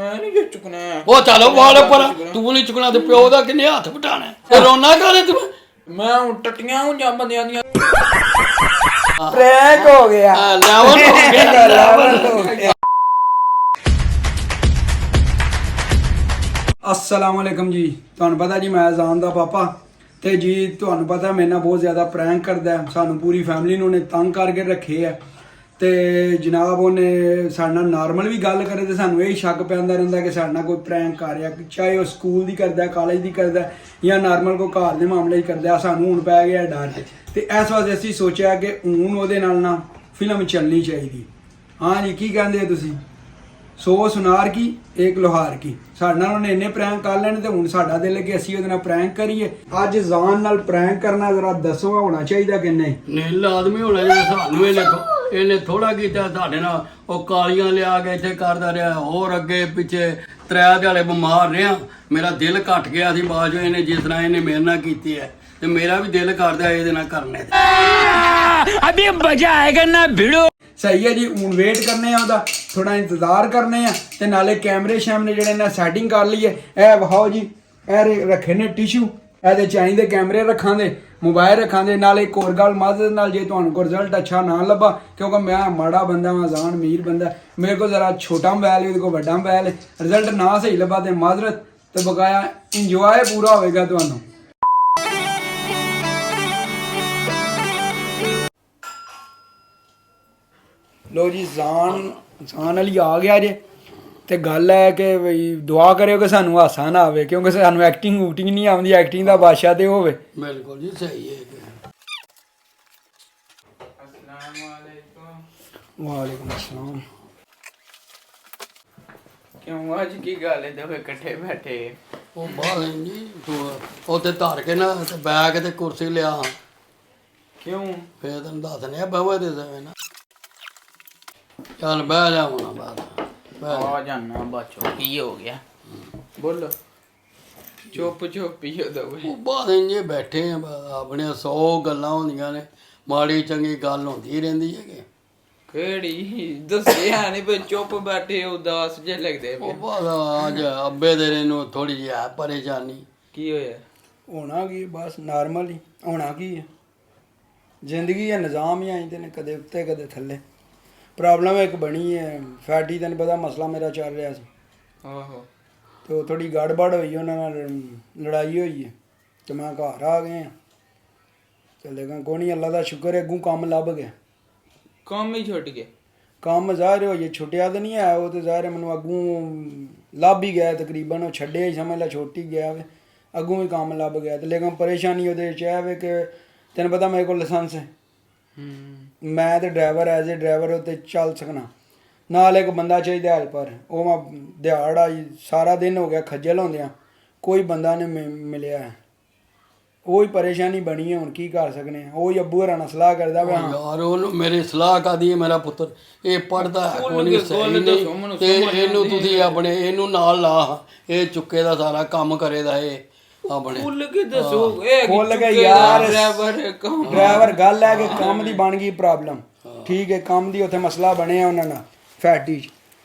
मैं नहीं चुकना ਉਹ ਚੱਲ ਵਾਲ ਪਰ ਤੂੰ ਨਹੀਂ ਚੁੱਕਣਾ ਤੇ ਪਿਓ ਦਾ ਕਿੰਨੇ ਹੱਥ ਵਟਾਣਾ ਤੇ ਰੋਣਾ ਕਾਹਦੇ ਤੂੰ मैं हूं टट्टियां हूं ਜਾਂ ਬੰਦਿਆਂ ਦੀਆਂ प्रैंक हो गया ਲੈਵਲ ਹੋ ਗਿਆ लेवल हो गया। अस्सलाम वालेकुम जी। ਤੁਹਾਨੂੰ ਪਤਾ ਜੀ ਮੈਂ ਅਜ਼ਾਨ ਦਾ ਪਾਪਾ ਤੇ ਜੀ ਤੁਹਾਨੂੰ ਪਤਾ ਮੇਰੇ ਨਾਲ ਬਹੁਤ ਜ਼ਿਆਦਾ ਪ੍ਰੈਂਕ ਕਰਦਾ ਹੈ। ਸਾਨੂੰ ਪੂਰੀ ਫੈਮਿਲੀ ਨੂੰ ਨੇ ਤੰਗ ਕਰਕੇ ਰੱਖੇ ਆ ਤੇ ਜਨਾਬ ਉਹਨੇ ਸਾਡੇ ਨਾਲ ਨਾਰਮਲ ਵੀ ਗੱਲ ਕਰੇ ਤੇ ਸਾਨੂੰ ਇਹ ਸ਼ੱਕ ਪੈਂਦਾ ਰਹਿੰਦਾ ਕਿ ਸਾਡੇ ਨਾਲ ਕੋਈ ਪ੍ਰੈਂਕ ਕਰ ਰਿਹਾ, ਚਾਹੇ ਉਹ ਸਕੂਲ ਦੀ ਕਰਦਾ, ਕਾਲਜ ਦੀ ਕਰਦਾ ਜਾਂ ਨਾਰਮਲ ਕੋਈ ਘਰ ਦੇ ਮਾਮਲੇ 'ਚ ਕਰਦਾ। ਸਾਨੂੰ ਹੁਣ ਪੈ ਗਿਆ ਡਰ ਤੇ ਇਸ ਵਾਸਤੇ ਅਸੀਂ ਸੋਚਿਆ ਕਿ ਹੁਣ ਉਹਦੇ ਨਾਲ ਨਾ ਫਿਲਮ ਚੱਲਣੀ ਚਾਹੀਦੀ। ਹਾਂ ਜੀ, ਕੀ ਕਹਿੰਦੇ ਤੁਸੀਂ? 100 ਸੁਨਾਰ ਕੀ ਇੱਕ ਲੋਹਾਰ ਕੀ। ਸਾਡੇ ਨਾਲ ਉਹਨੇ ਇੰਨੇ ਪ੍ਰੈਂਕ ਕਰ ਲੈਣੇ ਤੇ ਹੁਣ ਸਾਡਾ ਦਿਲ ਕਿ ਅਸੀਂ ਉਹਦੇ ਨਾਲ ਪ੍ਰੈਂਕ ਕਰੀਏ। ਅੱਜ ਜ਼ਾਨ ਨਾਲ ਪ੍ਰੈਂਕ ਕਰਨਾ ਜ਼ਰਾ ਦੱਸੋ ਹੋਣਾ ਚਾਹੀਦਾ ਕਿ ਨਹੀਂ? ਨੀਲ ਆਦਮੀ ਹੋਣਾ ਜੇ ਸਾਨੂੰ ਇਹਨੇ ਥੋੜਾ ਕੀਤਾ ਸਾਡੇ ਨਾਲ। ਉਹ ਕਾਲੀਆਂ ਲਿਆ ਕੇ ਇੱਥੇ ਕਰਦਾ ਰਿਹਾ, ਹੋਰ ਅੱਗੇ ਪਿੱਛੇ ਤਰੇ ਦਿਹਾੜੇ ਬਿਮਾਰ ਰਿਹਾ। ਮੇਰਾ ਦਿਲ ਘਟ ਗਿਆ ਸੀ ਬਾਅਦ ਚੋਂ ਇਹਨੇ ਜਿਸ ਤਰ੍ਹਾਂ ਇਹਨੇ ਮੇਰੇ ਨਾਲ ਕੀਤੀ ਹੈ ਤੇ ਮੇਰਾ ਵੀ ਦਿਲ ਕਰਦਾ ਇਹਦੇ ਨਾਲ ਕਰਨੇ ਅਭੀ ਮਜ਼ਾ ਆਏਗਾ ਨਾ ਭਿੜੋ। ਸਹੀ ਹੈ ਜੀ, ਹੁਣ ਵੇਟ ਕਰਨੇ ਆ ਉਹਦਾ, ਥੋੜਾ ਇੰਤਜ਼ਾਰ ਕਰਨੇ ਆ ਤੇ ਨਾਲੇ ਕੈਮਰੇ ਸ਼ੈਮਰੇ ਜਿਹੜੇ ਨੇ ਸੈਟਿੰਗ ਕਰ ਲਈਏ। ਇਹ ਵਿਖਾਓ ਜੀ, ਇਹ ਰੱਖੇ ਨੇ ਟਿਸ਼ੂ, ਇਹਦੇ ਚਾਹੀਦੇ ਕੈਮਰੇ ਰੱਖਾਂ ਦੇ, ਮੋਬਾਈਲ ਰੱਖਾਂ ਦੇ। ਨਾਲੇ ਇੱਕ ਹੋਰ ਗੱਲ ਮਦਦ ਨਾਲ, ਜੇ ਤੁਹਾਨੂੰ ਕੋਈ ਰਿਜ਼ਲਟ ਅੱਛਾ ਨਾ ਲੱਭਾ, ਕਿਉਂਕਿ ਮੈਂ ਮਾੜਾ ਬੰਦਾ ਵਾਂ, ਜ਼ਾਨ ਅਮੀਰ ਬੰਦਾ, ਮੇਰੇ ਕੋਲ ਜ਼ਰਾ ਛੋਟਾ ਮੋਬਾਈਲ ਉਹਦੇ ਕੋਲ ਵੱਡਾ ਮੋਬਾਈਲ ਹੈ। ਰਿਜ਼ਲਟ ਨਾ ਸਹੀ ਲੱਭਾ ਤੇ ਮਾਜ਼ਰਤ ਤੇ ਬਕਾਇਆ ਇੰਜੋਏ ਪੂਰਾ ਹੋਵੇਗਾ ਤੁਹਾਨੂੰ। ਲੋ ਜੀ, ਜ਼ਾਨ ਵਾਲੀ ਆ ਗਿਆ ਜੇ ਤੇ ਗੱਲ ਹੈ ਕਿ ਬਈ ਦੁਆ ਕਰਿਓ ਕਿ ਸਾਨੂੰ ਹਾਸਾ ਨਾ ਆਵੇ, ਕਿਉਂਕਿ ਸਾਨੂੰ ਐਕਟਿੰਗ ਊਟਿੰਗ ਨਹੀਂ ਆਉਂਦੀ। ਐਕਟਿੰਗ ਦਾ ਬਾਦਸ਼ਾਹ ਤੇ ਹੋਵੇ। ਬਿਲਕੁਲ ਜੀ, ਸਹੀ ਹੈ। ਵਾਲੇकुम अस्सलाम। क्यों आज की गल है दोवे इकट्ठे बैठे? ਉਹ ਬਾਹਰ ਜੀ ਉੱਥੇ ਧਰ ਕੇ ਨਾ ਤੇ ਬੈਗ ਤੇ ਕੁਰਸੀ ਲਿਆ। क्यों? ਫੇਰ ਤੈਨੂੰ ਦੱਸਨੇ ਆ ਬਵੇ ਦੇ ਦੇਵੇ ਨਾ। ਚੱਲ ਬਹਿ ਜਾ ਹੁਣ ਬਾਹਰ आ जाना बच्चों की हो गया? बोलो चुप चुप ही हो दोवे। ਉਹ ਬਾਹਰ ਇੰਨੇ ਬੈਠੇ ਆ ਆਪਣੇ 100 ਗੱਲਾਂ ਹੁੰਦੀਆਂ ਨੇ, ਮਾੜੀ ਚੰਗੀ ਗੱਲ ਹੁੰਦੀ ਰਹਿੰਦੀ ਹੈ। केड़ी दसिया नहीं पे चुप बैठे उदास जे लगदे ਉਹ पे। ਬਾਹਰ ਅੱਜ ਅੱਬੇ ਦੇ ਨੂੰ ਥੋੜੀ ਜਿਹੀ ਹੈ ਪਰੇਸ਼ਾਨੀ। की होया? ਹੋਣਾ ਕੀ, ਬਸ ਨਾਰਮਲ ਹੀ ਹੋਣਾ ਕੀ ਹੈ। ਜ਼ਿੰਦਗੀ ਹੈ, ਨਿਜ਼ਾਮ ਹੀ ਆਈਂਦੇ ਨੇ, ਕਦੇ ਉੱਤੇ ਕਦੇ ਥੱਲੇ। ਪ੍ਰੋਬਲਮ ਇੱਕ ਬਣੀ ਹੈ ਫੈਟੀ, ਤੈਨੂੰ ਪਤਾ ਮਸਲਾ ਮੇਰਾ ਚੱਲ ਰਿਹਾ ਸੀ आहो ਤੇ ਉਹ ਥੋੜੀ ਗੜਬੜ ਹੋਈ, ਉਹਨਾਂ ਨਾਲ ਲੜਾਈ ਹੋਈ ਹੈ ਤੇ ਮੈਂ ਘਰ ਆ ਗਏ ਹਾਂ ਤੇ ਲੇਕਿਨ ਕੋਈ ਨਹੀਂ, ਅੱਲਾ ਦਾ ਸ਼ੁਕਰ ਹੈ, ਅੱਗੋਂ ਕੰਮ ਲੱਭ ਗਿਆ। काम ही छुट गया? ਕੰਮ ਜ਼ਾਹਿਰ ਹੋਈ ਛੁੱਟਿਆ ਤਾਂ ਨਹੀਂ ਹੈ, ਉਹ ਤਾਂ ਜ਼ਾਹਿਰ ਹੈ ਮੈਨੂੰ ਅੱਗੋਂ ਲੱਭ ਹੀ ਗਿਆ ਤਕਰੀਬਨ। ਉਹ ਛੱਡਿਆ ਹੀ ਸਮਝ ਲੈ, ਛੋਟੀ ਗਿਆ ਵੇ, ਅੱਗੋਂ ਵੀ ਕੰਮ ਲੱਭ ਗਿਆ ਤੇ ਲੇਕਿਨ ਪਰੇਸ਼ਾਨੀ ਉਹਦੇ 'ਚ ਇਹ ਵੇ ਕਿ ਤੈਨੂੰ ਪਤਾ ਮੇਰੇ ਕੋਲ ਲਾਇਸੈਂਸ ਹੈ, ਮੈਂ ਤੇ ਡਰਾਈਵਰ ਐਜ਼ ਏ ਡਰਾਈਵਰ ਉੱਤੇ ਚੱਲ ਸਕਣਾ। ਨਾਲ ਇੱਕ ਬੰਦਾ ਚਾਹੀਦਾ ਹੈਲਪਰ। ਉਹ ਮੈਂ ਦਿਹਾੜਾ ਸਾਰਾ ਦਿਨ ਹੋ ਗਿਆ ਖੱਜਲ ਹੁੰਦਿਆਂ, ਕੋਈ ਬੰਦਾ ਨਹੀਂ ਮਿਲਿਆ। ਉਹ ਹੀ ਪਰੇਸ਼ਾਨੀ ਬਣੀ ਹੈ, ਹੁਣ ਕੀ ਕਰ ਸਕਨੇ ਆ। ਉਹ ਹੀ ਅੱਬੂ ਹਰਾਂ ਨਾਲ ਸਲਾਹ ਕਰਦਾ ਵਾ। ਯਾਰ ਉਹਨੂੰ ਮੇਰੀ ਸਲਾਹ ਕਾਦੀ ਹੈ, ਮੇਰਾ ਪੁੱਤਰ ਇਹ ਪੜਦਾ ਹੈ ਕੋਈ ਨਹੀਂ, ਸਹੀ ਨਹੀਂ ਤੇ ਇਹਨੂੰ ਤੁਸੀਂ ਆਪਣੇ ਇਹਨੂੰ ਨਾਲ ਲਾ, ਇਹ ਚੁੱਕੇ ਦਾ ਸਾਰਾ ਕੰਮ ਕਰੇਦਾ ਇਹ ਆਪਣੇ। खुल के दसो ए ਖੁੱਲ ਕੇ ਯਾਰ, ड्राइवर काम ਡਰਾਈਵਰ ਗੱਲ ਹੈ ਕਿ ਕੰਮ ਦੀ ਬਣ ਗਈ ਪ੍ਰੋਬਲਮ। ਠੀਕ ਹੈ, ਕੰਮ ਦੀ ਉੱਥੇ ਮਸਲਾ ਬਣਿਆ ਉਹਨਾਂ ਨਾਲ ਫੈਕਟਰੀ 'ਚ,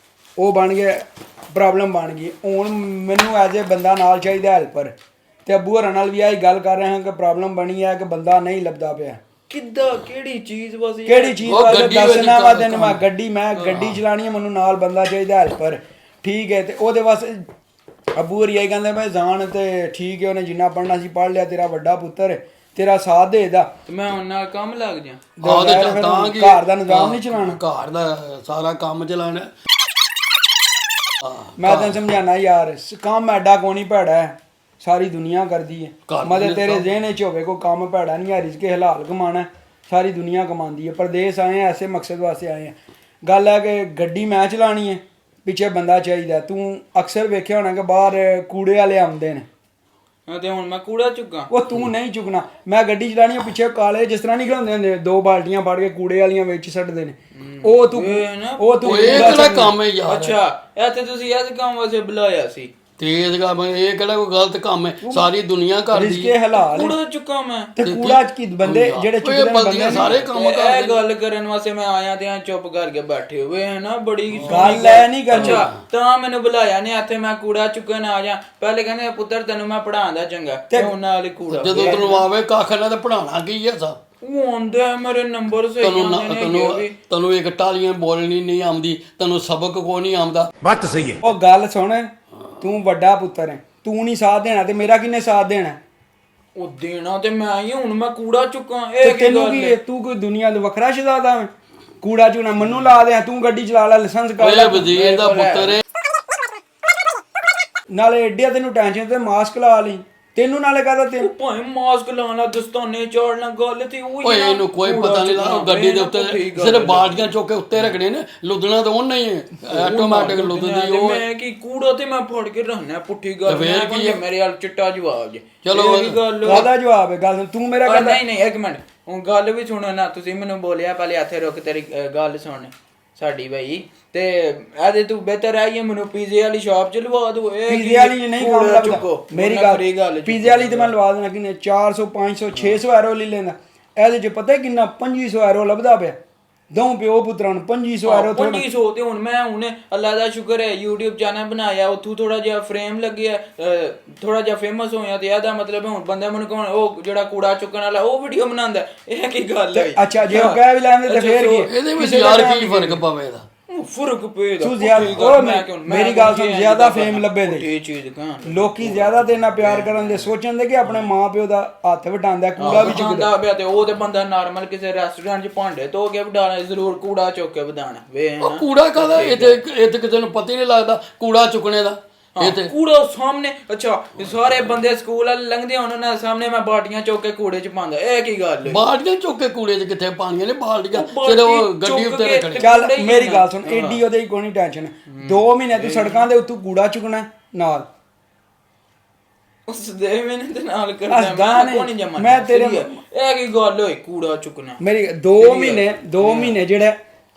ਉਹ ਬਣ ਗਿਆ ਪ੍ਰੋਬਲਮ ਬਣ ਗਈ। ਹੁਣ ਮੈਨੂੰ ਐਜ਼ ਏ ਬੰਦਾ ਨਾਲ ਚਾਹੀਦਾ ਹੈਲਪਰ ਤੇ ਅੱਬੂ ਹਰਾਂ ਨਾਲ ਵੀ ਆਹੀ ਗੱਲ ਕਰ ਰਹੇ ਹਾਂ ਕਿ ਪ੍ਰੋਬਲਮ ਬਣੀ ਹੈ ਕਿ ਬੰਦਾ ਨਹੀਂ ਲੱਭਦਾ ਪਿਆ। किदा केड़ी चीज बस ਕਿਹੜੀ ਚੀਜ਼ ਵਾਸਤੇ ਦੱਸਣਾ ਵਾ ਤੈਨੂੰ ਮੈਂ? ਗੱਡੀ ਚਲਾਣੀ ਹੈ, ਮੈਨੂੰ ਨਾਲ ਬੰਦਾ ਚਾਹੀਦਾ ਹੈਲਪਰ। ਠੀਕ ਹੈ, ਤੇ ਉਹਦੇ ਵਾਸਤੇ ਅੱਬੂ ਹਰੀ ਆਈ ਕਹਿੰਦੇ ਮੈਂ ਜਾਣ ਤੇ ਠੀਕ ਹੈ, ਉਹਨੇ ਜਿੰਨਾ ਪੜ੍ਹਨਾ ਸੀ ਪੜ੍ਹ ਲਿਆ, ਤੇਰਾ ਵੱਡਾ ਪੁੱਤਰ ਤੇਰਾ ਸਾਥ ਦੇਦਾ। मैं हुन नाल काम लग जा। ਘਰ ਦਾ ਨਿਜ਼ਾਮ ਨਹੀਂ ਚਲਾਉਣਾ, ਘਰ ਦਾ ਸਾਰਾ ਕੰਮ ਚਲਾਉਣਾ। ਮੈਂ ਤੈਨੂੰ ਸਮਝਾਣਾ ਯਾਰ, ਕੰਮ ਐਡਾ ਕੋਈ ਨਹੀਂ ਭੈੜਾ ਹੈ, ਸਾਰੀ ਦੁਨੀਆ ਕਰਦੀ ਹੈ। ਮਤਲਬ ਤੇਰੇ ਜ਼ਿਹਨ 'ਚ ਹੋਵੇ ਕੋਈ ਕੰਮ ਭੈੜਾ ਨਹੀਂ ਹੈ, ਰਿਜ਼ਕ ਹਲਾਲ ਕਮਾਉਣਾ, ਸਾਰੀ ਦੁਨੀਆ ਕਮਾਉਂਦੀ ਹੈ। ਪਰਦੇਸ ਆਏ ਆ ਐਸੇ ਮਕਸਦ ਵਾਸਤੇ ਆਏ ਆ। ਗੱਲ ਹੈ ਕਿ ਗੱਡੀ ਮੈਂ ਚਲਾਉਣੀ ਹੈ, ਪਿੱਛੇ ਬੰਦਾ ਚਾਹੀਦਾ। ਤੂੰ ਅਕਸਰ ਵੇਖਿਆ ਹੋਣਾ ਕਿ ਬਾਹਰ ਕੂੜੇ ਵਾਲੇ ਆਉਂਦੇ ਨੇ। ਹਾਂ ਤੇ ਹੁਣ ਮੈਂ ਕੂੜਾ ਚੁੱਕਾਂ? ਉਹ ਤੂੰ ਨਹੀਂ ਚੁੱਕਣਾ, ਮੈਂ ਗੱਡੀ ਚਲਾਉਣੀ ਹੈ, ਪਿੱਛੇ ਕਾਲੇ ਜਿਸ ਤਰ੍ਹਾਂ ਨਿਕਲਉਂਦੇ ਹੁੰਦੇ, 2 ਬਾਲਟੀਆਂ ਫੜ ਕੇ ਕੂੜੇ ਵਾਲੀਆਂ ਵਿੱਚ ਛੱਡਦੇ ਨੇ। ਉਹ ਤੂੰ ਇਹ ਕਿਹੜਾ ਕੰਮ ਹੈ ਯਾਰ? ਅੱਛਾ, ਇੱਥੇ ਤੁਸੀਂ ਇਸ ਕੰਮ ਵਾਸਤੇ ਬੁਲਾਇਆ ਸੀ? ਤੇਜ਼ ਗਾ ਇਹ ਕਿਹੜਾ ਕੋਈ ਗਲਤ ਕੰਮ ਹੈ, ਸਾਰੀ ਦੁਨੀਆ ਕਰਦੀ ਰਿਸਕੇ ਹਲਾਲ ਕੂੜਾ ਚੁੱਕਾ ਮੈਂ ਤੇ ਕੂੜਾ ਚ ਕੀ ਬੰਦੇ ਜਿਹੜੇ ਚੁੱਕਦੇ ਨੇ ਬੰਦੀਆਂ ਸਾਰੇ ਕੰਮ ਇਹ ਕਰਦੇ ਗੱਲ ਕਰਨ ਵਾਸਤੇ ਮੈਂ ਆਇਆ ਤੇ ਆ ਚੁੱਪ ਕਰਕੇ ਬੈਠੇ ਹੋਏ ਹੈ ਨਾ, ਬੜੀ ਗੱਲ ਐ ਨਹੀਂ ਕਰਨੀ। ਅੱਛਾ, ਤਾਂ ਮੈਨੂੰ ਬੁਲਾਇਆ ਨੇ ਇੱਥੇ ਮੈਂ ਕੂੜਾ ਚੁੱਕਣ ਆ ਜਾ। ਪਹਿਲੇ ਕਹਿੰਦੇ ਪੁੱਤਰ ਤੈਨੂੰ ਮੈਂ ਪੜਾਉਂਦਾ ਚੰਗਾ, ਤੇ ਹੁਣ ਨਾਲ ਹੀ ਕੂੜਾ। ਜਦੋਂ ਤੈਨੂੰ ਆਵੇ ਕੱਖ ਨਾਲ ਤੇ ਪੜਾਉਣਾ ਕੀ ਹੈ ਸਾ ਉਹ ਆਉਂਦੇ ਆ ਮੇਰੇ ਨੰਬਰ ਸਹੀ ਆਉਂਦੇ ਨੇ। ਤੈਨੂੰ ਇੱਕ ਟਾਲੀਆਂ ਬੋਲਣੀ ਨਹੀਂ ਆਉਂਦੀ, ਤੈਨੂੰ ਸਬਕ ਕੋਈ ਨਹੀਂ ਆਉਂਦਾ। ਬਾਤ ਸਹੀ ਹੈ। ਉਹ ਗੱਲ ਸੁਣ, ਤੂੰ ਵੱਡਾ ਪੁੱਤਰ ਹੈ, ਤੂੰ ਨਹੀਂ ਸਾਥ ਦੇਣਾ ਤੇ ਮੇਰਾ ਕਿੰਨੇ ਸਾਥ ਦੇਣਾ? ਉਹ ਦੇਣਾ ਤੇ ਮੈਂ ਹੀ, ਹੁਣ ਮੈਂ ਕੂੜਾ ਚੁੱਕਾਂ। ਤੇ ਇਹ ਕੀ ਤੈਨੂੰ ਗੱਲ ਕੀ ਹੈ? ਤੂੰ ਕੋਈ ਦੁਨੀਆ ਦਾ ਵੱਖਰਾ ਸ਼ਹਜ਼ਾਦਾ ਹੈ? ਕੂੜਾ ਚੂਣਾ ਮੈਨੂੰ ਲਾ ਦੇ, ਤੂੰ ਗੱਡੀ ਚਲਾ ਲੈ, ਲਾਇਸੈਂਸ ਕਰ ਲੈ। ਓਏ ਵਜ਼ੀਰ ਦਾ ਪੁੱਤਰ ਹੈ। ਨਾਲੇ ਐਡਿਆ ਤੈਨੂੰ ਟੈਨਸ਼ਨ ਤੇ ਮਾਸਕ ਲਾ ਲਈ, ਤੈਨੂੰ ਨਾਲੇ ਕਹਦਾ ਤੇ ਭਾਵੇਂ ਮਾਸਕ ਲਾਣਾ, ਦਸਤਾਨੇ ਚਾੜਨਾ, ਗੱਲ ਤੇ ਉਹੀ ਓਏ ਇਹਨੂੰ ਕੋਈ ਪਤਾ ਨਹੀਂ ਲਾ, ਗੱਡੀ ਦੇ ਉੱਤੇ ਸਿਰਫ ਬਾਲਟੀਆਂ ਚੁੱਕ ਕੇ ਉੱਤੇ ਰੱਖਣੇ ਨੇ, ਲੁੱਦਣਾ ਤਾਂ ਉਹਨਾਂ ਹੀ ਹੈ, ਆਟੋਮੈਟਿਕ ਲੁੱਦਦੀ ਉਹ। ਮੈਂ ਕੀ ਕੂੜਾ ਤੇ ਮੈਂ ਫੜ ਕੇ ਰੱਖਣਾ, ਪੁੱਠੀ ਗੱਲ। ਫੇਰ ਮੈਂ ਕੀ ਹੈ? ਮੇਰੇ ਹਾਲ ਚਿੱਟਾ ਜਵਾਬ ਜੇ। ਚਲੋ ਇਹ ਕੀ ਗੱਲ ਕਾਹਦਾ ਜਵਾਬ ਹੈ? ਗੱਲ ਤੂੰ ਮੇਰਾ ਕਹਿੰਦਾ ਨਹੀਂ ਨਹੀਂ, ਇੱਕ ਮਿੰਟ, ਹੁਣ ਗੱਲ ਵੀ ਸੁਣੋ ਨਾ। ਤੁਸੀਂ ਮੈਨੂੰ ਬੋਲਿਆ ਪਹਿਲੇ ਇੱਥੇ ਰੁਕ, ਤੇਰੀ ਗੱਲ ਸੁਣ ਸਾਡੀ ਬਈ। ਤੇ ਇਹਦੇ ਤੂੰ ਬਿਹਤਰ ਆਈਏ ਮੈਨੂੰ ਪੀਜ਼ੇ ਵਾਲੀ ਸ਼ਾਪ ਚ ਲਵਾ ਦੋ। ਪੀਜ਼ੇ ਵਾਲੀ ਨਹੀਂ ਕੰਮ ਲੱਗਦਾ। ਮੇਰੀ ਗੱਲ, ਪੀਜ਼ੇ ਵਾਲੀ ਤੇ ਮੈਂ ਲਵਾ ਦੇਣਾ। ਕਿੰਨੇ 400 500 600 ਐਰੋ ਲੈ ਲੈਂਦਾ। ਇਹਦੇ ਚ ਪਤਾ ਕਿੰਨਾ 2500 ਐਰੋ ਲੱਭਦਾ ਪਿਆ। ਦੋ ਪਿਓ ਪੁੱਤਰਾਂ ਨੂੰ 2500 ਐਰੋ। 2500 ਤੇ ਹੁਣ ਮੈਂ ਅੱਲਾ ਦਾ ਸ਼ੁਕਰ ਹੈ YouTube ਚੈਨਲ ਬਣਾਇਆ, ਉੱਥੋਂ ਥੋੜਾ ਜਿਹਾ ਫਰੇਮ ਲੱਗਿਆ, ਥੋੜਾ ਜਿਹਾ ਫੇਮਸ ਹੋਇਆ। ਤੇ ਇਹਦਾ ਮਤਲਬ ਹੁਣ ਬੰਦੇ ਮੈਨੂੰ ਕਹਣ ਉਹ ਜਿਹੜਾ ਕੂੜਾ ਚੁੱਕਣ ਵਾਲਾ ਉਹ ਵੀਡੀਓ ਬਣਾਉਂਦਾ। ਇਹ ਕੀ ਗੱਲ ਹੈ? ਅੱਛਾ, ਜੇ ਉਹ ਕਹਿ ਵੀ ਲੈਂਦੇ ਤੇ ਫੇਰ ਕੀ? ਇਹਦੇ ਵਿੱਚ ਯਾਰ ਕੀ ਫਰਕ ਪਵੇਗਾ? ਫਰਕ ਪਏਗਾ। ਤੂੰ ਜ਼ਿਆਦਾ ਮੇਰੀ ਗੱਲ ਸੁਣ, ਜ਼ਿਆਦਾ ਫੇਮ ਲੱਭੇ ਦੇ ਇਹ ਚੀਜ਼ ਕਹਾਂ ਲੋਕੀ ਜ਼ਿਆਦਾ ਤੇ ਨਾ ਪਿਆਰ ਕਰਨ ਦੇ ਸੋਚਣ ਦੇ ਕਿ ਆਪਣੇ ਮਾਪਿਓ ਦਾ ਹੱਥ ਵਟਾਉਂਦਾ, ਕੂੜਾ ਵੀ ਚੁੱਕਦਾ ਜਾਂਦਾ ਪਿਆ। ਤੇ ਉਹ ਤੇ ਬੰਦਾ ਨਾਰਮਲ ਕਿਸੇ ਰੈਸਟੋਰੈਂਟ 'ਚ ਭਾਂਡੇ ਧੋ ਕੇ ਵਡਾਣਾ, ਜ਼ਰੂਰ ਕੂੜਾ ਚੁੱਕ ਕੇ ਵਡਾਣਾ ਵੇ ਉਹ ਕੂੜਾ ਕਾਹਦਾ? ਇੱਥੇ ਕਿਸੇ ਨੂੰ ਪਤਾ ਹੀ ਨਹੀਂ ਲੱਗਦਾ ਕੂੜਾ ਚੁੱਕਣੇ ਦਾ। ਕੂੜਾ ਸਾਹਮਣੇ, ਅੱਛਾ ਸਾਰੇ ਬੰਦੇ ਸਕੂਲ ਵਾਲੇ ਲੰਘਦੇ ਉਹਨਾਂ ਨਾਲ ਸਾਹਮਣੇ ਮੈਂ ਬਾਟੀਆਂ ਚੁੱਕ ਕੇ ਕੂੜੇ 'ਚ ਪਾਉਂਦਾ। ਇਹ ਕੀ ਗੱਲ ਹੈ? ਬਾਲਟੀਆਂ ਚੁੱਕ ਕੇ ਕੂੜੇ 'ਚ ਕਿੱਥੇ ਪਾਣੀਆਂ ਨੇ? ਬਾਲਟੀਆਂ ਸਿਰ ਉਹ ਗੱਡੀ ਉੱਤੇ ਰੱਖਣੇ। ਚੱਲ ਮੇਰੀ ਗੱਲ ਸੁਣ, ਏਡੀ ਉਹਦੇ ਹੀ ਕੋਈ ਟੈਨਸ਼ਨ। 2 ਮਹੀਨੇ ਤੂੰ ਸੜਕਾਂ ਦੇ ਉੱਤੋਂ ਕੂੜਾ ਚੁੱਕਣਾ ਨਾਲ। ਉਸ ਦੇ ਮੈਨੇ ਤੇ ਨਾਲ ਕਰਦਾ ਮੈਂ ਤੇਰੇ ਇਹ ਕੀ ਗੱਲ ਹੋਈ ਕੂੜਾ ਚੁੱਕਣਾ? ਮੇਰੀ 2 ਮਹੀਨੇ ਜਿਹੜਾ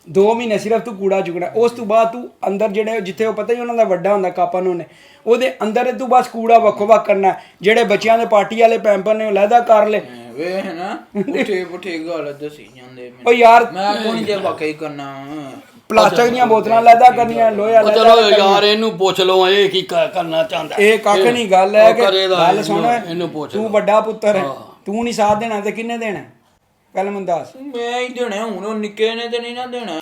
2 ਮਹੀਨੇ ਸਿਰਫ ਤੂੰ ਕੂੜਾ ਚੁੱਕਣਾ। ਉਸ ਤੋਂ ਬਾਅਦ ਤੂੰ ਅੰਦਰ ਜਿਹੜੇ ਜਿੱਥੇ ਉਹ ਪਤਾ ਹੀ ਉਹਨਾਂ ਦਾ ਵੱਡਾ ਹੁੰਦਾ ਕਾਪਾ ਨੂੰ ਨੇ, ਉਹਦੇ ਅੰਦਰ ਤੂੰ ਬਸ ਕੂੜਾ ਵੱਖੋ ਵੱਖ ਕਰਨਾ। ਜਿਹੜੇ ਬੱਚਿਆਂ ਦੇ ਪਾਰਟੀ ਵਾਲੇ ਪੈਂਪਰ ਨੇ ਉਹ ਲਹਿਦਾ ਕਰ ਲੈ। ਵੇ ਨਾ ਪੁੱਠੇ ਗੱਲ ਦੱਸੀ ਜਾਂਦੇ ਉਹ ਯਾਰ ਮੈਂ ਕੋਈ ਜੇ ਵਾਕਈ ਕਰਨਾ। ਪਲਾਸਟਿਕ ਦੀਆਂ ਬੋਤਲਾਂ ਲਹਿਦਾ ਕਰਨੀਆਂ, ਲੋਹਾ ਲਹਿਦਾ। ਚਲੋ ਯਾਰ ਇਹਨੂੰ ਪੁੱਛ ਲਓ ਇਹ ਕੀ ਕਰਨਾ ਚਾਹੁੰਦਾ। ਇਹ ਕੱਖ ਨਹੀਂ। ਗੱਲ ਹੈ ਕਿ ਗੱਲ ਸੁਣ, ਇਹਨੂੰ ਪੁੱਛ ਤੂੰ ਵੱਡਾ ਪੁੱਤਰ ਹੈ, ਤੂੰ ਨਹੀਂ ਸਾਥ ਦੇਣਾ ਤੇ ਕਿੰਨੇ ਦੇਣਾ? ਪਹਿਲਾਂ ਮੈਨੂੰ ਦੱਸ। ਮੈਂ ਹੀ ਦੇਣਾ, ਹੁਣ ਉਹ ਨਿੱਕੇ ਨੇ ਤੇ ਨਹੀਂ ਨਾ ਦੇਣਾ।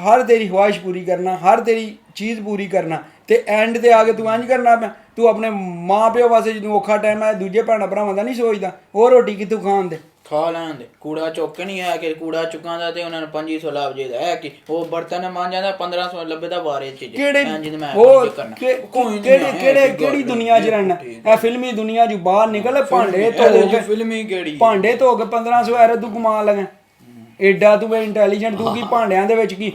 ਹਰ ਤੇਰੀ ਖੁਆਇਸ਼ ਪੂਰੀ ਕਰਨਾ, ਹਰ ਤੇਰੀ ਚੀਜ਼ ਪੂਰੀ ਕਰਨਾ, ਤੇ ਐਂਡ ਤੇ ਆ ਕੇ ਤੂੰ ਇੰਝ ਕਰਨਾ ਪਿਆ। ਤੂੰ ਆਪਣੇ ਮਾਂ ਪਿਓ ਵਾਸਤੇ ਜਦੋਂ ਔਖਾ ਟਾਈਮ ਹੈ ਦੂਜੇ ਭੈਣਾਂ ਭਰਾਵਾਂ ਦਾ ਨਹੀਂ ਸੋਚਦਾ। ਉਹ ਰੋਟੀ ਕਿੱਥੋਂ ਖਾਣ ਦੇ? ਖਾ ਲੈਣ ਦੇ। ਕੂੜਾ ਚੁੱਕ ਨਹੀਂ ਆਇਆ ਕਿ ਕੂੜਾ ਚੁੱਕਾਂ ਦਾ ਤੇ ਉਹਨਾਂ ਨੂੰ 2500 ਲੱਭ ਜਾਏਗਾ। ਇਹ ਕੀ ਉਹ ਬਰਤਨ ਮਾਂ ਜਾਂਦਾ 1500 ਲੱਭਦਾ ਬਾਰੇ ਚ। ਕਿਹੜੀ ਦੁਨੀਆ 'ਚ ਰਹਿਣਾ? ਇਹ ਫਿਲਮੀ ਦੁਨੀਆ 'ਚ ਬਾਹਰ ਨਿਕਲ। ਭਾਂਡੇ ਧੋ ਕੇ ਫਿਲਮੀ ਕਿਹੜੀ ਭਾਂਡੇ ਧੋ ਕੇ 1500 ਐਰੋ ਤੂੰ ਕਮਾ ਲਗਾ। ਏਡਾ ਤੂੰ ਇੰਟੈਲੀਜੈਂਟ, ਤੂੰ ਕੀ ਭਾਂਡਿਆਂ ਦੇ ਵਿੱਚ ਕੀ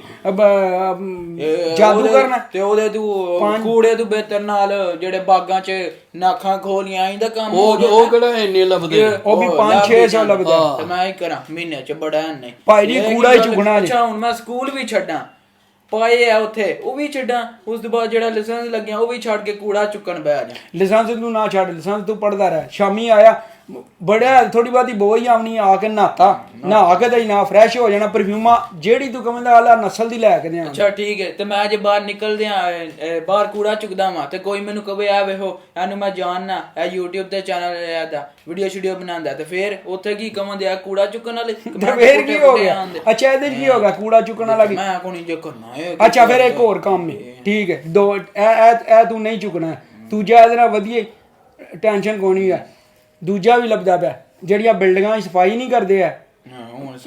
ਜਾਦੂ ਕਰਨਾ? ਤੇ ਉਹਦੇ ਤੂੰ ਕੂੜੇ ਤੂੰ ਬਿਹਤਰ ਨਾਲ ਜਿਹੜੇ ਬਾਗਾਂ 'ਚ ਨਾਖਾਂ ਖੋਲੀਆਂ ਇਹਦਾ ਕੰਮ ਉਹ ਕਿਹੜਾ ਇੰਨੇ ਲੱਭਦੇ? ਉਹ ਵੀ 500-600 ਲੱਭਦਾ। ਤੇ ਮੈਂ ਹੀ ਕਰਾਂ ਮਹੀਨੇ 'ਚ ਬੜਾ ਨਹੀਂ ਭਾਈ ਜੀ ਕੂੜਾ ਹੀ ਚੁਗਣਾ। ਅੱਛਾ ਹੁਣ ਮੈਂ ਸਕੂਲ ਵੀ ਛੱਡਾਂ ਪਾਏ ਆ ਉੱਥੇ, ਉਹ ਵੀ ਛੱਡਾਂ। ਉਸ ਤੋਂ ਬਾਅਦ ਜਿਹੜਾ ਲਾਇਸੈਂਸ ਲੱਗਿਆ ਉਹ ਵੀ ਛੱਡ ਕੇ ਕੂੜਾ ਚੁੱਕਣ ਬਹਿ ਜਾ। ਲਾਇਸੈਂਸ ਤੂੰ ਨਾ ਛੱਡ, ਲਾਇਸੈਂਸ ਤੂੰ ਪੜਦਾ ਰਹਿ। ਸ਼ਾਮੀ ਆਇਆ ਬੜਿਆ ਥੋੜੀ ਬਹੁਤੀ ਬੋਈ ਆਉਣੀ, ਆ ਕੇ ਨਹਾ ਕੇ ਤੇ ਨਾ ਫਰੈਸ਼ ਹੋ ਜਾਣਾ। ਪਰਫਿਊਮਾਂ ਜਿਹੜੀ ਤੂੰ ਕਹੇਂਦਾ ਆਲਾ ਨਸਲ ਦੀ ਲੈ ਕੇ ਦੇ। ਅੱਛਾ ਠੀਕ ਹੈ। ਤੇ ਮੈਂ ਜੇ ਬਾਹਰ ਨਿਕਲਦੇ ਆ ਬਾਹਰ ਕੂੜਾ ਚੁੱਕਦਾ ਵਾਂ ਤੇ ਕੋਈ ਮੈਨੂੰ ਕਹੇ ਆ ਵੇਖੋ ਇਹਨੂੰ ਮੈਂ ਜਾਣਨਾ, ਇਹ YouTube ਤੇ ਚੈਨਲ ਇਹਦਾ ਵੀਡੀਓ ਸ਼ੀਡੀਓ ਬਣਾਉਂਦਾ, ਤੇ ਫਿਰ ਉੱਥੇ ਕੀ ਕਹਾਂਦੇ ਆ ਕੂੜਾ ਚੁੱਕਣ ਵਾਲੇ? ਫੇਰ ਕੀ ਹੋ ਗਿਆ? ਅੱਛਾ ਇਹਦੇ 'ਚ ਕੀ ਹੋ ਗਿਆ? ਕੂੜਾ ਚੁੱਕਣ ਵਾਲਾ ਕੀ? ਮੈਂ ਕੋਈ ਨਹੀਂ ਜੇ ਕਰਨਾ। ਅੱਛਾ ਫਿਰ ਇੱਕ ਹੋਰ ਕੰਮ ਹੈ, ਠੀਕ ਹੈ। ਦੋ ਇਹ ਤੂੰ ਨਹੀਂ ਚੁੱਕਣਾ। ਦੂਜਾ ਇਹਦੇ ਨਾਲ ਵਧੀਆ ਟੈਨਸ਼ਨ ਕੋਣੀ ਹੈ। ਦੂਜਾ ਵੀ ਲੱਭਦਾ ਪਿਆ, ਜਿਹੜੀਆਂ ਬਿਲਡਿੰਗਾਂ ਦੀ ਸਫਾਈ ਨਹੀਂ ਕਰਦੇ ਆ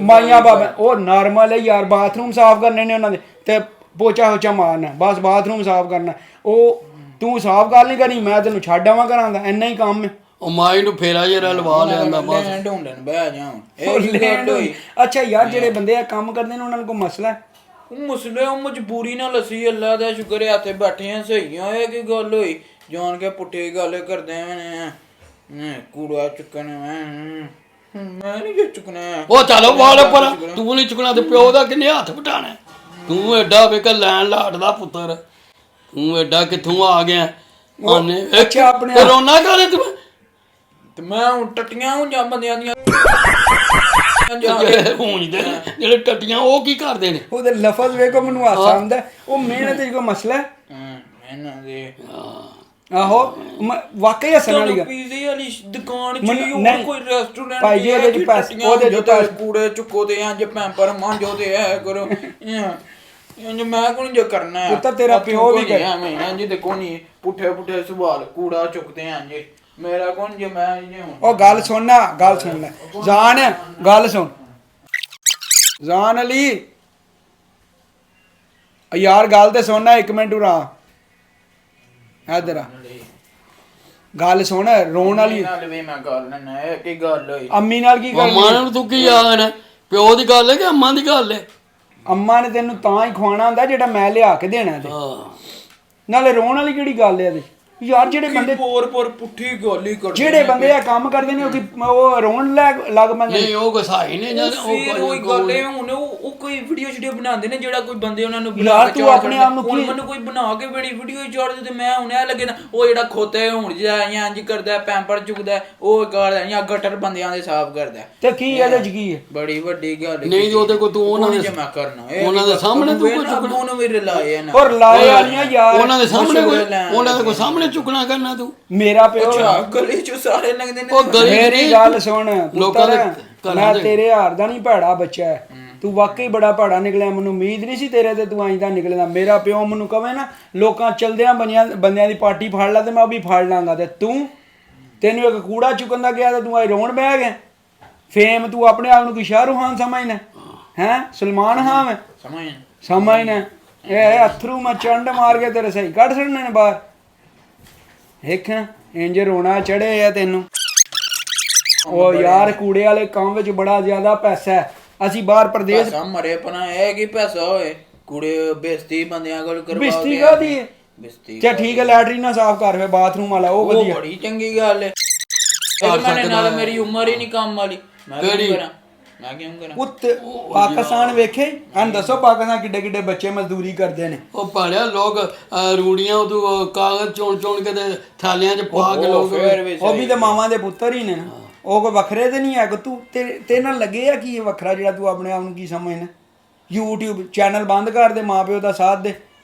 ਮਾਈਆਂ ਬਾਬਾ, ਉਹ ਨਾਰਮਲ ਹੈ ਯਾਰ। ਬਾਥਰੂਮ ਸਾਫ਼ ਕਰਨੇ ਨੇ ਉਹਨਾਂ ਦੇ ਤੇ ਪੋਚਾ ਹੋਚਾ ਮਾਰਨਾ, ਬਸ ਬਾਥਰੂਮ ਸਾਫ਼ ਕਰਨਾ। ਉਹ ਤੂੰ ਸਾਫ਼ ਗੱਲ ਨਹੀਂ ਕਰੀ, ਮੈਂ ਤੈਨੂੰ ਛੱਡ ਆਵਾਂ ਕਰਾਂਦਾ। ਇੰਨਾ ਹੀ ਕੰਮ ਹੈ। ਉਹ ਮਾਈ ਨੂੰ ਫੇਰਾ ਜਿਹੜਾ ਲਵਾ ਲਿਆਂਦਾ ਬਸ। ਢੂੰਡਣ ਬਹਿ ਜਾਉਂ। ਅੱਛਾ ਯਾਰ ਜਿਹੜੇ ਬੰਦੇ ਆ ਕੰਮ ਕਰਦੇ ਨੇ ਉਹਨਾਂ ਨੂੰ ਕੋਈ ਮਸਲਾ ਹੈ? ਮਸਲੇ ਉਹ ਮਜਬੂਰੀ ਨਾਲ ਅਸੀਂ ਅੱਲਾ ਦਾ ਸ਼ੁਕਰ ਹੈ ਇੱਥੇ ਬੈਠੇ ਆ ਸਹੀ ਆ। ਇਹ ਕੀ ਗੱਲ ਹੋਈ ਜਾਣ ਕੇ ਪੁੱਠੀ ਗੱਲ ਕਰਦੇ ਨੇ? ਕੂੜਾ ਚੁੱਕਣ ਮੈਂ ਨਹੀਂ ਚੁੱਕਣਾ। ਉਹ ਚਲੋ ਬਾਲ ਪਰ ਤੂੰ ਨਹੀਂ ਚੁੱਕਣਾ ਤੇ ਪਿਓ ਦਾ ਕਿੰਨੇ ਹੱਥ ਵਟਾਣਾ? ਤੂੰ ਐਡਾ ਵੇਖ ਲੈਣ ਲਾਟ ਦਾ ਪੁੱਤਰ। ਤੂੰ ਐਡਾ ਕਿੱਥੋਂ ਆ ਗਿਆ ਆਨੇ ਅੱਛਾ, ਆਪਣੇ ਰੋਣਾ ਕਾਹਦੇ ਤੂੰ ਤੇ ਮੈਂ ਹੁਣ ਟੱਟੀਆਂ ਹੁਣ ਜਾਂ ਬੰਦਿਆਂ ਦੀਆਂ ਜਿਹੜੇ ਹੁੰਜਦੇ ਨੇ ਜਿਹੜੇ ਟੱਟੀਆਂ ਉਹ ਕੀ ਕਰਦੇ ਨੇ ਉਹਦੇ ਲਫ਼ਜ਼ ਵੇਖੋ ਮੈਨੂੰ ਹਾਸਾ ਆਉਂਦਾ ਉਹ ਮਿਹਨਤ ਦੀ ਕੋਈ ਮਸਲਾ ਹੈ ਇਹਨਾਂ ਦੇ ਆਹੋ ਵਾਕਈ ਹੱਸਣ ਵਾਲੀ ਗੱਲ ਪੀਜ਼ੇ ਵਾਲੀ ਦੁਕਾਨ ਚ ਮੈਨੂੰ- ਹੀ ਹੋਰ ਨਹੀਂ। ਕੋਈ ਰੈਸਟੋਰੈਂਟ ਭਾਈ ਜੀ, ਉਹਦੇ ਚ ਪੈਸੇ- ਉਹਦੇ ਚ ਪੈਸੇ- ਕੂੜੇ ਚੁੱਕੋ ਤੇ ਇੰਜ ਪੈਂਪਰ ਮਾਂਜੋ ਤੇ ਇਹ ਕਰੋ ਇੰਜ ਮੈਂ ਕੋਣ ਜੋ ਕਰਨਾ ਹੈ ਪੁੱਤਰ ਤੇਰਾ ਪਿਓ ਵੀ ਕਰੇ। ਮੈਂ ਇੰਜ ਤੇ ਕੋਣੀ ਪੁੱਠੇ ਪੁੱਠੇ ਸਵਾਲ ਕੂੜਾ ਚੁੱਕਦੇ ਆਂ ਜੀ ਮੇਰਾ ਕੋਣ ਜੇ ਮੈਂ ਜੇ ਹੁਣ ਉਹ ਗੱਲ ਸੁਣਨਾ ਜਾਨ ਗੱਲ ਸੁਣ ਜਾਨ ਅਲੀ ਯਾਰ ਗੱਲ ਤੇ ਸੁਣਨਾ 1 ਮਿੰਟ ਉਰਾ ਇਧਰ ਆ ਗੱਲ ਸੁਣ ਰੋਣ ਵਾਲੀ ਨਾਲ ਵੀ ਮੈਂ ਗੱਲ ਨਾ ਇਹ ਕੀ ਗੱਲ ਹੋਈ ਅੰਮੀ ਨਾਲ ਕੀ ਕਰਨੀ ਅੰਮਾ ਨੂੰ ਤੂੰ ਕੀ ਯਾਦ ਹੈ ਪਿਓ ਦੀ ਗੱਲ ਹੈ ਕਿ ਅੰਮਾ ਦੀ ਗੱਲ ਹੈ ਅੰਮਾ ਨੇ ਤੈਨੂੰ ਤਾਂ ਹੀ ਖਵਾਉਣਾ ਹੁੰਦਾ ਜਿਹੜਾ ਮੈਂ ਲਿਆ ਕੇ ਦੇਣਾ ਤੇ ਹਾਂ ਨਾਲੇ ਰੋਣ ਵਾਲੀ ਕਿਹੜੀ ਗੱਲ ਹੈ ਇਹਦੇ ਯਾਰ ਜਿਹੜੇ ਬੰਦੇ ਪੋਰ ਪੁੱਠੀ ਗੱਲ ਹੀ ਕਰਦੇ ਜਿਹੜੇ ਬੰਦੇ ਆ ਕੰਮ ਕਰਦੇ ਨੇ ਉਹ ਰੋਣ ਲੱਗ ਪੈਂਦੇ ਨੇ। ਨਹੀਂ ਉਹ ਗੁਸਾਈ ਨੇ ਜਦ ਫਿਰ ਉਹੀ ਗੱਲ ਹੈ ਹੁਣ ਉਹ ਕੋਈ ਵੀਡੀਓ ਸ਼ੀਡੀਓ ਬਣਾਉਂਦੇ ਨੇ ਜਿਹੜਾ ਕੋਈ ਬੰਦੇ ਉਹਨਾਂ ਨੂੰ ਯਾਰ ਤੂੰ ਆਪਣੇ ਆਪ ਨੂੰ ਹੁਣ ਕੀ- ਮੈਨੂੰ ਕੋਈ ਬਣਾ ਕੇ ਬੜੀ ਵੀਡੀਓ ਹੀ ਚਾੜ ਦੇ ਤੇ ਮੈਂ ਹੁਣ ਇਹ ਲੱਗੇ ਨਾ ਉਹ ਜਿਹੜਾ ਖੋਤੇ ਹੁਣ ਜਿਹੜਾ ਇੰਜ ਕਰਦਾ ਪੈਂਪਰ ਚੁੱਕਦਾ ਉਹ ਕਰਦਾ ਜਾਂ ਗਟਰ ਬੰਦਿਆਂ ਦੇ ਸਾਫ਼ ਕਰਦਾ ਤੇ ਕੀ ਇਹਦੇ ਚ ਕੀ ਹੈ ਬੜੀ ਵੱਡੀ ਗੱਲ ਨਹੀਂ ਉਹਦੇ ਕੋ ਤੂੰ ਉਹਨਾਂ ਦੇ ਜਮਾ ਕਰਨਾ ਉਹਨਾਂ ਦੇ ਸਾਹਮਣੇ ਤੂੰ ਕੁਝ ਚੁੱਕਣਾ ਉਹਨੂੰ ਵੀ ਰਲਾਏ ਨਾ ਔਰ ਲਾਏ ਵਾਲੀਆਂ ਯਾਰ ਉਹਨਾਂ ਦੇ ਸਾਹਮਣੇ ਉਹਨਾਂ ਦੇ ਕੋ ਸਾਹਮਣੇ ਚੁੱਕਣਾ ਕਰਨਾ ਤੂੰ ਮੇਰਾ ਪਿਓ ਅੱਛਾ ਗਲੀ ਚ ਸਾਰੇ ਲੱਗਦੇ ਨੇ ਉਹ ਗਲੀ ਮੇਰੀ ਗੱਲ ਸੁਣ ਲੋਕਾਂ ਦੇ ਪੁੱਤਰ, ਮੈਂ ਤੇਰੇ ਹਾਰ ਦਾ ਨਹੀਂ ਭੈੜਾ ਬੱਚਾ ਹੈ ਤੂੰ ਵਾਕਈ ਬੜਾ ਭੈੜਾ ਨਿਕਲਿਆ ਮੈਨੂੰ ਉਮੀਦ ਨਹੀਂ ਸੀ ਤੇਰੇ ਤੇ ਤੂੰ ਐਂ ਨਿਕਲਦਾ ਮੇਰਾ ਪਿਓ ਮੈਨੂੰ ਕਵੇ ਨਾ ਲੋਕਾਂ ਚਲਦਿਆਂ ਬੰਦਿਆਂ ਦੀ ਪਾਰਟੀ ਫੜ ਲਾ ਤੇ ਮੈਂ ਉਹ ਵੀ ਫੜ ਲਾਂਗਾ ਤੇ ਤੈਨੂੰ ਇੱਕ ਕੂੜਾ ਚੁੱਕਣ ਦਾ ਗਿਆ ਤੇ ਤੂੰ ਆਈ ਰੋਣ ਬਹਿ ਗਿਆ ਫੇਮ ਤੂੰ ਆਪਣੇ ਆਪ ਨੂੰ ਕੀ ਸ਼ਾਹਰੁਖ ਖਾਨ ਸਮਝਣਾ ਹੈ ਸਲਮਾਨ ਖਾਨ ਹੈ ਸਮਝਣਾ ਇਹ ਅਥਰੂ ਮੈਂ ਚੰਡ ਮਾਰ ਕੇ ਤੇਰੇ ਸਹੀ ਕੱਢ ਛੱਡਣੇ ਨੇ ਬਾਹਰ ਦੇਖ ਇੰਜ ਰੋਣਾ ਚੜੇ ਆ ਤੈਨੂੰ ਉਹ ਯਾਰ ਕੂੜੇ ਵਾਲੇ ਕੰਮ ਵਿੱਚ ਬੜਾ ਜ਼ਿਆਦਾ ਪੈਸਾ ਹੈ ਅਸੀਂ ਬਾਹਰ ਪ੍ਰਦੇਸ਼ ਪੈਸਾ ਮਰੇ ਪਨਾ ਇਹ ਕੀ ਪੈਸਾ ਹੋਏ ਕੁੜੇ ਬੇਇੱਜ਼ਤੀ ਬੰਦਿਆਂ ਕੋਲ ਕਰਵਾਓ ਬਿਸਤੀ ਕਾਦੀ ਹੈ ਬੇਇੱਜ਼ਤੀ ਚਾ ਠੀਕ ਹੈ ਲੈਟਰੀਨ ਨਾ ਸਾਫ਼ ਕਰ ਫੇ ਬਾਥਰੂਮ ਵਾਲਾ ਉਹ ਉਹ ਵਧੀਆ ਬੜੀ ਚੰਗੀ ਗੱਲ ਹੈ ਇਹ ਨਾਲ ਮੇਰੀ ਉਮਰ ਹੀ ਨਹੀਂ ਕੰਮ ਵਾਲੀ ਮੈਂ ਕਿਉਂ ਕਰਾਂ ਮੈਂ ਕਿਉਂ ਕਰਾਂ ਉੱਤ ਪਾਕਿਸਤਾਨ ਵੇਖੇ ਹਨ ਦੱਸੋ ਪਾਕਿਸਤਾਨ ਕਿੱਡੇ ਕਿੱਡੇ ਬੱਚੇ ਮਜ਼ਦੂਰੀ ਕਰਦੇ ਨੇ ਉਹ ਪਾੜਿਆ ਲੋਕ ਰੂੜੀਆਂ ਉਹ ਕਾਗਜ਼ ਚੋਣ ਕੇ ਤੇ ਥਾਲਿਆਂ 'ਚ ਪਾ ਕੇ ਲੋਕ ਉਹ ਵੀ ਤੇ ਮਾਵਾਂ ਦੇ ਪੁੱਤਰ ਹੀ ਨੇ ਨਾ ਉਹ ਕੋਈ ਵੱਖਰੇ ਤੇ ਨਹੀਂ ਹੈ ਕਿ ਤੂੰ ਤੇ ਨਾਲ ਲੱਗੇ ਆ ਕੀ ਇਹ ਵੱਖਰਾ ਜਿਹੜਾ ਤੂੰ ਆਪਣੇ ਆਪ ਨੂੰ ਕੀ ਸਮਝਣਾ YouTube ਚੈਨਲ ਬੰਦ ਕਰ ਦੇ ਮਾਪਿਓ ਦਾ ਸਾਥ ਦੇ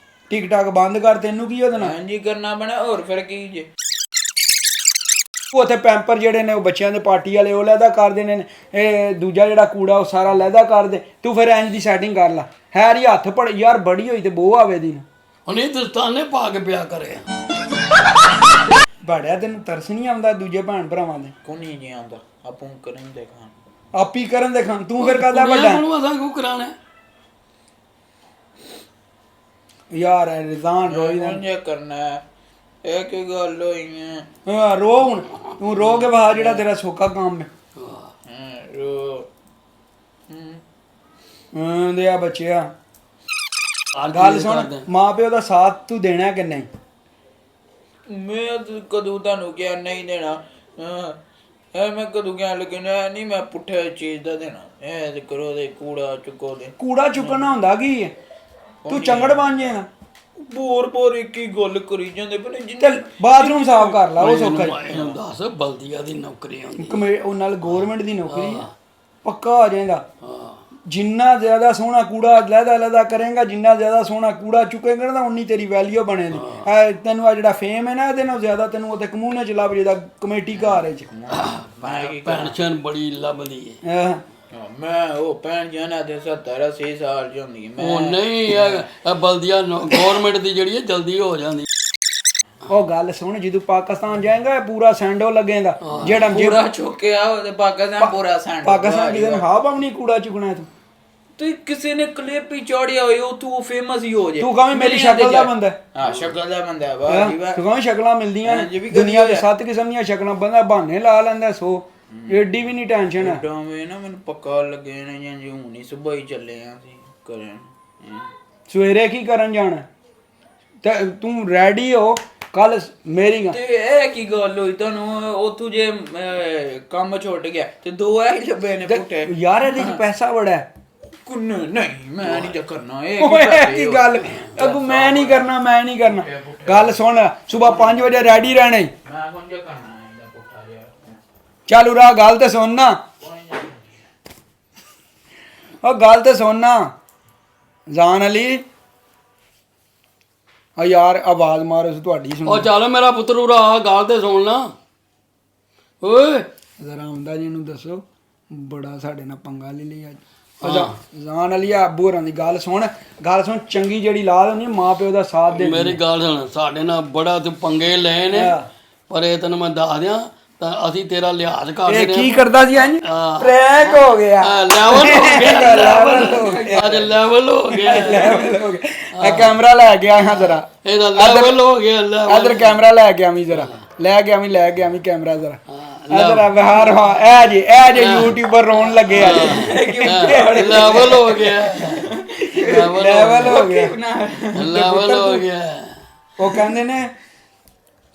ਟਿਕਟਾਕ ਬੰਦ ਕਰ ਤੈਨੂੰ ਕੀ ਉਹਦੇ ਨਾਲ ਹਾਂਜੀ ਕਰਨਾ ਪੈਣਾ ਹੋਰ ਫਿਰ ਕੀ ਜੇ ਉੱਥੇ ਪੈਂਪਰ ਜਿਹੜੇ ਨੇ ਉਹ ਬੱਚਿਆਂ ਦੇ ਪਾਰਟੀ ਵਾਲੇ ਉਹ ਲੈਦਾ ਕਰ ਦੇਣੇ ਨੇ ਇਹ ਦੂਜਾ ਜਿਹੜਾ ਕੂੜਾ ਉਹ ਸਾਰਾ ਲੈਦਾ ਕਰ ਦੇ ਤੂੰ ਫਿਰ ਇੰਜ ਦੀ ਸੈਟਿੰਗ ਕਰ ਲਾ ਹੈਰ ਹੀ ਹੱਥ ਪੜ ਯਾਰ ਬੜੀ ਹੋਈ ਤੇ ਬੋ ਆਵੇ ਦੀ ਉਹਨੇ ਦਸਤਾਨੇ ਪਾ ਕੇ ਪਿਆ ਕਰੇ ਬੜਿਆ ਤੈਨੂੰ ਤਰਸ ਨਹੀਂ ਆਉਂਦਾ ਦੂਜੇ ਭੈਣ ਭਰਾਵਾਂ ਦੇ ਕੋਨੀ ਨਹੀਂ ਆਉਂਦਾ ਆਪੂ ਕਰਨ ਦੇ ਖਾਨ ਆਪੀ ਕਰਨ ਦੇ ਖਾਨ ਤੂੰ ਫਿਰ ਕਾਹਦਾ ਵੱਡਾ ਨੂੰ ਅਸਾਂ ਕਿਉਂ ਕਰਾਣਾ ਯਾਰ ਰਿਜ਼ਾਨ ਰੋਈ ਦਾ ਇਹ ਕਰਨਾ ਹੈ ਇਹ ਕੀ ਗੱਲ ਹੋਈ ਹੈ ਹਾਂ ਰੋ ਹੁਣ ਤੂੰ ਰੋ ਕੇ ਬਾਹਰ ਜਿਹੜਾ ਤੇਰਾ ਸੋਖਾ ਕੰਮ ਹੈ ਰੋ ਦੇ ਆ ਬੱਚਿਆ ਗੱਲ ਸੁਣ ਮਾਂ ਪਿਓ ਦਾ ਸਾਥ ਤੂੰ ਦੇਣਾ ਕਿ ਨਹੀਂ ਮੈਂ ਕਦੋਂ ਤੁਹਾਨੂੰ ਕਿਹਾ ਨਹੀਂ ਦੇਣਾ ਇਹ ਮੈਂ ਕਦੋਂ ਕਹਿਣ ਲੱਗਿਆ ਨਹੀਂ ਮੈਂ ਪੁੱਠੇ ਚੀਜ਼ ਦਾ ਦੇਣਾ ਇਹ ਕਰੋ ਦੇ ਕੂੜਾ ਚੁੱਕੋ ਦੇ ਕੂੜਾ ਚੁੱਕਣਾ ਹੁੰਦਾ ਕੀ ਹੈ ਤੂੰ ਚੰਗੜ ਬਣ ਜਾਏਗਾ ਬੋਰ ਇੱਕ ਹੀ ਗੱਲ ਕਰੀ ਜਾਂਦੇ ਪਰ ਚੱਲ ਬਾਥਰੂਮ ਸਾਫ਼ ਕਰ ਲਾ ਉਹ ਸੌਖਾ ਹੀ ਦੱਸ ਬਲਦੀਆ ਦੀ ਨੌਕਰੀ ਆਉਂਦੀ ਉਹ ਨਾਲ ਗਵਰਨਮੈਂਟ ਦੀ ਨੌਕਰੀ ਹੈ ਪੱਕਾ ਹੋ ਜਾਏਗਾ ਜਿੰਨਾ ਜ਼ਿਆਦਾ ਸੋਹਣਾ ਕੂੜਾ ਲਹਿਦਾ ਕਰੇਗਾ ਜਿੰਨਾ ਜ਼ਿਆਦਾ ਸੋਹਣਾ ਕੂੜਾ ਚੁੱਕੇਗਾ ਨਾ ਉਨੀ ਤੇਰੀ ਵੈਲਿਊ ਬਣੇਗੀ ਤੈਨੂੰ ਆ ਜਿਹੜਾ ਫੇਮ ਹੈ ਨਾ ਇਹਦੇ ਨਾਲ ਜ਼ਿਆਦਾ ਤੈਨੂੰ ਉੱਥੇ ਕਮੂਨੇ ਚ ਲੱਭ ਜਿਹਦਾ ਕਮੇਟੀ ਘਰ ਹੈ ਪੈਨਸ਼ਨ ਬੜੀ ਲੱਭਦੀ ਹੈ ਮੈਂ ਉਹ ਪੈਣ ਜਾਣਾ ਤੇ 70 80 ਸਾਲ ਦੀ ਹੁੰਦੀ ਮੈਂ ਉਹ ਨਹੀਂ ਇਹ ਬਲਦੀਆ ਗਵਰਨਮੈਂਟ ਦੀ ਜਿਹੜੀ ਹੈ ਜਲਦੀ ਹੋ ਜਾਂਦੀ ਉਹ ਗੱਲ ਸੁਣ ਜਦੋਂ ਪਾਕਿਸਤਾਨ ਜਾਏਗਾ ਪੂਰਾ ਸੈਂਡੋ ਲੱਗੇਗਾ ਜਿਹੜਾ ਪੂਰਾ ਚੁੱਕਿਆ ਉਹ ਤੇ ਪਾਕਿਸਤਾਨ ਪੂਰਾ ਸੈਂਡ ਪਾਕਿਸਤਾਨ ਕਿਤੇ ਹਾਂ ਭਾਵ ਕੂੜਾ ਚੁਕਣਾ ਤੂੰ ਕਿਸੇ ਨੇ ਕਲਿੱਪ ਹੀ ਚਾੜਿਆ ਹੋਏ ਉਹ ਤੂੰ ਫੇਮਸ ਹੀ ਹੋ ਜੇ ਤੂੰ ਕਹਵੇਂ ਮੇਰੀ ਸ਼ਕਲ ਦਾ ਬੰਦਾ ਹਾਂ ਸ਼ਕਲ ਦਾ ਬੰਦਾ ਵਾਹ ਜੀ ਵਾਹ ਤੂੰ ਕਹਵੇਂ ਸ਼ਕਲਾਂ ਮਿਲਦੀਆਂ ਦੁਨੀਆ ਦੇ 7 ਕਿਸਮ ਦੀਆਂ ਸ਼ਕਲਾਂ ਬੰਦਾ ਬਹਾਨੇ ਲਾ ਲੈਂਦਾ ਸੋ ਏਡੀ ਵੀ ਨਹੀਂ ਟੈਨਸ਼ਨ ਹੈ ਡਾਵੇਂ ਨਾ ਮੈਨੂੰ ਪੱਕਾ ਲੱਗੇ ਨੇ ਜਾਂ ਜੀ ਹੁਣ ਹੀ ਸਵੇਰ ਹੀ ਚੱਲੇ ਆ ਅਸੀਂ ਕਰਨ ਸਵੇਰੇ ਕੀ ਕਰਨ ਜਾਣਾ ਤੇ ਤੂੰ ਰੈਡੀ ਹੋ ਕੱਲ ਮੇਰੀ ਤੇ ਇਹ ਕੀ ਗੱਲ ਹੋਈ ਤੁਹਾਨੂੰ ਉਥੋਂ ਜੇ ਕੰਮ ਛੁੱਟ ਗਿਆ ਤੇ ਦੋ ਐ ਲੱਭੇ ਨੇ ਪੁੱਟੇ ਯਾਰ ਇਹਦੇ ਚ ਪੈਸਾ ਬੜਾ ਹੈ ਨਹੀਂ ਮੈਂ ਨਹੀਂ ਕਰਨਾ ਇਹ ਓਏ ਕੀ ਗੱਲ ਅੱਗੂ ਮੈਂ ਨਹੀਂ ਕਰਨਾ ਗੱਲ ਸੁਣ ਸਵੇਰ 5 ਵਜੇ ਰੈਡੀ ਰਹਿਣਾ ਈ। ਮੈਂ ਕੌਣ ਜੇ ਕਰਨਾ ਇਹਦਾ ਪੁੱਠਾ ਜਿਹਾ ਚੱਲ ਉਰਾ ਗੱਲ ਤੇ ਸੁਣ ਨਾ ਉਹ ਗੱਲ ਤੇ ਸੁਣ ਨਾ ਜਾਨ ਅਲੀ ਆ ਯਾਰ ਆਵਾਜ਼ ਮਾਰੋ ਤੁਹਾਡੀ ਉਹ ਸੁਣ ਚੱਲ ਮੇਰਾ ਪੁੱਤਰ ਉਰਾ ਗੱਲ ਤੇ ਸੁਣ ਲਾ ਓਏ ਜ਼ਰਾ ਆਉਂਦਾ ਜੀ ਨੂੰ ਦੱਸੋ ਬੜਾ ਸਾਡੇ ਨਾਲ ਪੰਗਾ ਲੈ ਲਿਆ ਅੱਜ ਜਾਨ ਅਲੀ ਆਬੂ ਹੋਰਾਂ ਦੀ ਗੱਲ ਸੁਣ ਚੰਗੀ ਜਿਹੜੀ ਲਾਲ ਹੁੰਦੀ ਮਾਂ ਪਿਓ ਦਾ ਸਾਥ ਦੇ ਮੇਰੀ ਗੱਲ ਸੁਣ ਸਾਡੇ ਨਾਲ ਬੜਾ ਤੂੰ ਪੰਗੇ ਲਏ ਨੇ ਪਰ ਇਹ ਤੈਨੂੰ ਮੈਂ ਦੱਸ ਦਿਆਂ ਤਾਂ ਅਸੀਂ ਤੇਰਾ ਲਿਹਾਜ਼ ਕਰਦੇ ਇਹ ਨੇ ਕੀ ਕਰਦਾ ਸੀ ਅੰਜ ਹਾਂ। ਪ੍ਰੈਂਕ ਹੋ ਗਿਆ ਲੈਵਲ ਹੋ ਗਿਆ ਲੈਵਲ ਹੋ ਗਿਆ ਅੱਜ ਲੈਵਲ ਹੋ ਗਿਆ ਲੈਵਲ ਹੋ ਗਿਆ ਇਹ ਕੈਮਰਾ ਲੈ ਗਿਆ ਹਾਂ ਜ਼ਰਾ ਇਹਦਾ ਲੈਵਲ ਹੋ ਗਿਆ ਲੈਵਲ ਇਧਰ ਕੈਮਰਾ ਲੈ ਕੇ ਆਵੀਂ ਜ਼ਰਾ ਲੈ ਕੇ ਆਵੀਂ ਕੈਮਰਾ ਜ਼ਰਾ ਇਧਰ ਵਿਹਾਰ ਹਾਂ ਇਹ ਜੇ ਯੂਟਿਊਬਰ ਰੋਣ ਲੱਗੇ ਆ ਲੈਵਲ ਹੋ ਗਿਆ ਲੈਵਲ ਹੋ ਗਿਆ ਲੈਵਲ ਹੋ ਗਿਆ ਉਹ ਕਹਿੰਦੇ ਨੇ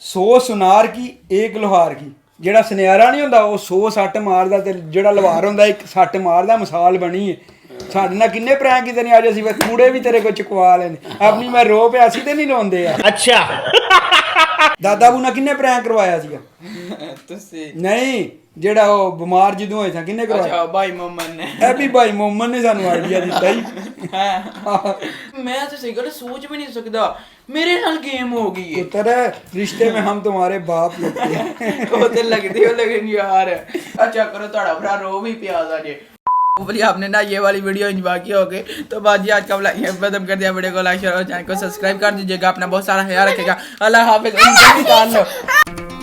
100 ਸੁਨਾਰ ਕੀ ਇੱਕ ਲੋਹਾਰ ਕੀ ਜਿਹੜਾ ਸੁਨਿਆਰਾ ਨਹੀਂ ਹੁੰਦਾ ਉਹ 100 ਸੱਟ ਮਾਰਦਾ ਤੇ ਜਿਹੜਾ ਲਵਾਰ ਹੁੰਦਾ ਇੱਕ ਸੱਟ ਮਾਰਦਾ ਮਿਸਾਲ ਬਣੀ ਹੈ ਸਾਡੇ ਨਾਲ ਕਿੰਨੇ ਪ੍ਰੈਂਕ ਕੀਤੇ ਨੇ ਅੱਜ ਅਸੀਂ ਕੂੜੇ ਵੀ ਤੇਰੇ ਕੋਲ ਚੁਕਵਾ ਲੈਨੇ ਆਪਣੀ ਮੈਂ ਰੋ ਪਿਆ ਸੀ ਤੇ ਨਹੀਂ ਰੋਂਦੇ ਆ ਅੱਛਾ ਦਾਦਾ ਬੂ ਨਾਲ ਕਿੰਨੇ ਪ੍ਰੈਂਕ ਕਰਵਾਇਆ ਸੀਗਾ ਤੁਸੀਂ ਨਹੀਂ ਜਿਹੜਾ ਉਹ ਬਿਮਾਰ ਜਦੋਂ ਹੋਇਆ ਸੀ ਕਿੰਨੇ ਕਰਵਾਇਆ ਅੱਛਾ ਭਾਈ ਮੁਹੰਮਦ ਨੇ ਇਹ ਵੀ ਭਾਈ ਮੁਹੰਮਦ ਨੇ ਸਾਨੂੰ ਆਈਡੀਆ ਦਿੱਤਾ ਹੀ मैं तो सही गल सोच भी नहीं सकता मेरे नाल गेम हो गई है पुत्र रिश्ते में हम तुम्हारे बाप लगते हैं वो तो लगती हो लेकिन यार अच्छा करो थोड़ा भरा रो भी प्याज आ जे बोलिए आपने ना ये वाली वीडियो एंजॉय की होगी तो बाजी आज का ब्लॉग यहीं खत्म कर दिया वीडियो को लाइक शेयर और चैनल को सब्सक्राइब कर दीजिएगा अपना बहुत सारा ख्याल रखिएगा अल्लाह हाफिज़